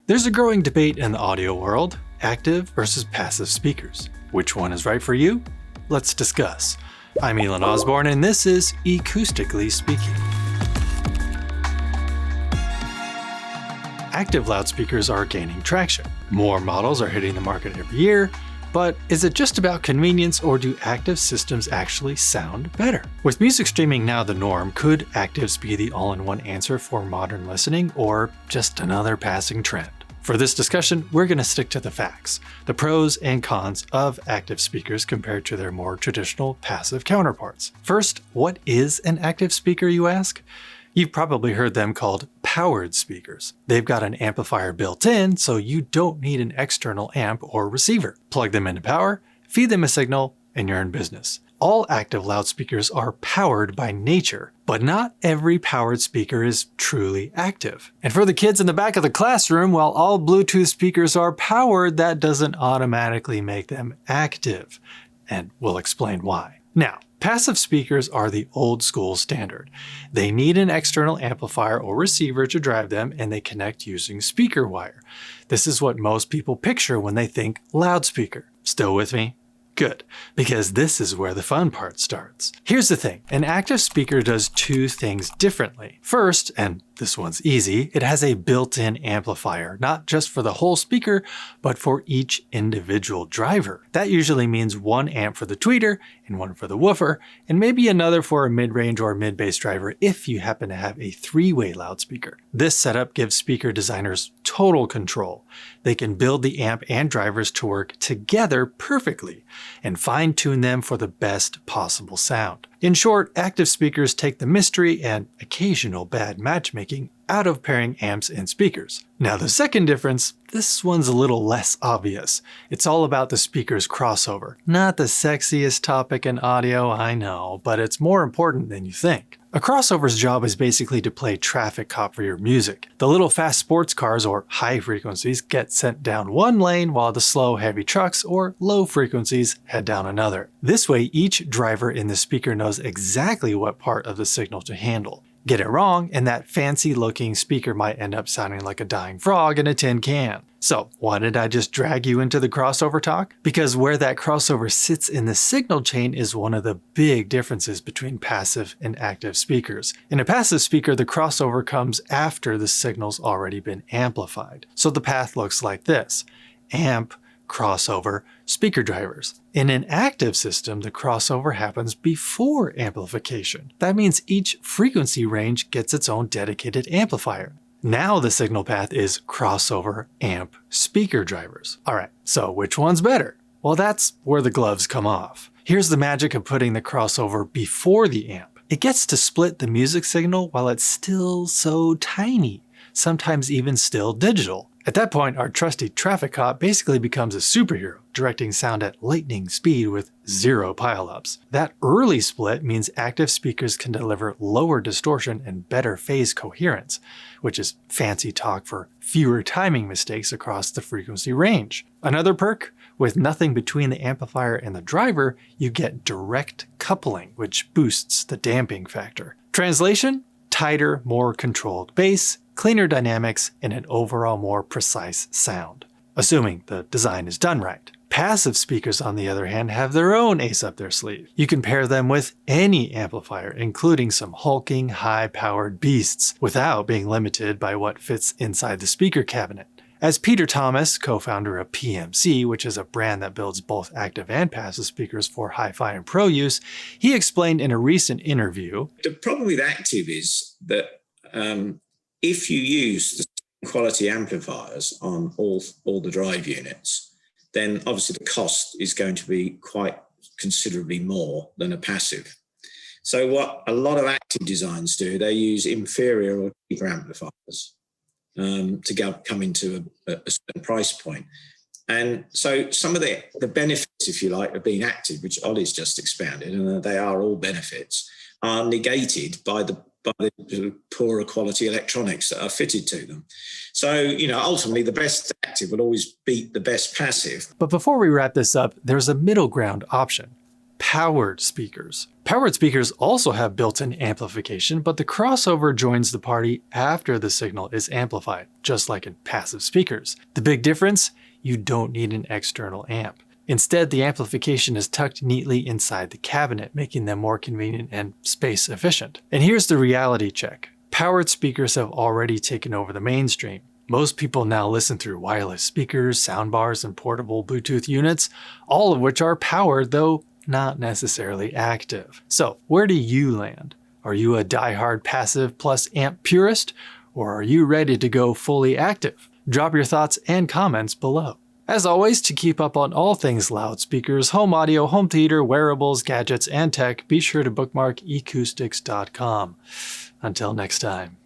There's a growing debate in the audio world, active versus passive speakers. Which one is right for you? Let's discuss. I'm Elon Osborne, and this is eCoustically Speaking. Active loudspeakers are gaining traction. More models are hitting the market every year, but is it just about convenience, or do active systems actually sound better? With music streaming now the norm, could actives be the all-in-one answer for modern listening, or just another passing trend? For this discussion, we're going to stick to the facts, the pros and cons of active speakers compared to their more traditional passive counterparts. First, what is an active speaker, you ask? You've probably heard them called powered speakers. They've got an amplifier built in, so you don't need an external amp or receiver. Plug them into power, feed them a signal, and you're in business. All active loudspeakers are powered by nature, but not every powered speaker is truly active. And for the kids in the back of the classroom, while all Bluetooth speakers are powered, that doesn't automatically make them active. And we'll explain why. Now, passive speakers are the old school standard. They need an external amplifier or receiver to drive them, and they connect using speaker wire. This is what most people picture when they think loudspeaker. Still with me? Good, because this is where the fun part starts. Here's the thing, an active speaker does two things differently. First, and this one's easy, it has a built-in amplifier, not just for the whole speaker, but for each individual driver. That usually means one amp for the tweeter and one for the woofer, and maybe another for a mid-range or mid-bass driver if you happen to have a three-way loudspeaker. This setup gives speaker designers total control. They can build the amp and drivers to work together perfectly and fine-tune them for the best possible sound. In short, active speakers take the mystery and occasional bad matchmaking out of pairing amps and speakers. Now the second difference, this one's a little less obvious. It's all about the speaker's crossover. Not the sexiest topic in audio, I know, but it's more important than you think. A crossover's job is basically to play traffic cop for your music. The little fast sports cars or high frequencies get sent down one lane while the slow heavy trucks or low frequencies head down another. This way each driver in the speaker knows exactly what part of the signal to handle. Get it wrong, and that fancy looking speaker might end up sounding like a dying frog in a tin can. So why did I just drag you into the crossover talk? Because where that crossover sits in the signal chain is one of the big differences between passive and active speakers. In a passive speaker, the crossover comes after the signal's already been amplified. So the path looks like this: amp, crossover, speaker drivers. In an active system, the crossover happens before amplification. That means each frequency range gets its own dedicated amplifier. Now the signal path is crossover, amp, speaker drivers. Alright, so which one's better? Well, that's where the gloves come off. Here's the magic of putting the crossover before the amp. It gets to split the music signal while it's still so tiny, sometimes even still digital. At that point, our trusty traffic cop basically becomes a superhero, directing sound at lightning speed with zero pileups. That early split means active speakers can deliver lower distortion and better phase coherence, which is fancy talk for fewer timing mistakes across the frequency range. Another perk, with nothing between the amplifier and the driver, you get direct coupling, which boosts the damping factor. Translation? Tighter, more controlled bass, cleaner dynamics, and an overall more precise sound, assuming the design is done right. Passive speakers, on the other hand, have their own ace up their sleeve. You can pair them with any amplifier, including some hulking, high-powered beasts, without being limited by what fits inside the speaker cabinet. As Peter Thomas, co-founder of PMC, which is a brand that builds both active and passive speakers for hi-fi and pro use, he explained in a recent interview, the problem with active is that if you use the quality amplifiers on all the drive units, then obviously the cost is going to be quite considerably more than a passive. So what a lot of active designs do, they use inferior or cheaper amplifiers to come into a certain price point. And so some of the benefits, if you like, of being active, which Ollie's just expounded, and they are all benefits, are negated by the poorer quality electronics that are fitted to them. So, ultimately the best active will always beat the best passive. But before we wrap this up, there's a middle ground option: powered speakers. Powered speakers also have built-in amplification, but the crossover joins the party after the signal is amplified, just like in passive speakers. The big difference? You don't need an external amp. Instead, the amplification is tucked neatly inside the cabinet, making them more convenient and space efficient. And here's the reality check. Powered speakers have already taken over the mainstream. Most people now listen through wireless speakers, soundbars, and portable Bluetooth units, all of which are powered, though not necessarily active. So, where do you land? Are you a diehard passive plus amp purist, or are you ready to go fully active? Drop your thoughts and comments below. As always, to keep up on all things loudspeakers, home audio, home theater, wearables, gadgets, and tech, be sure to bookmark ecoustics.com. Until next time.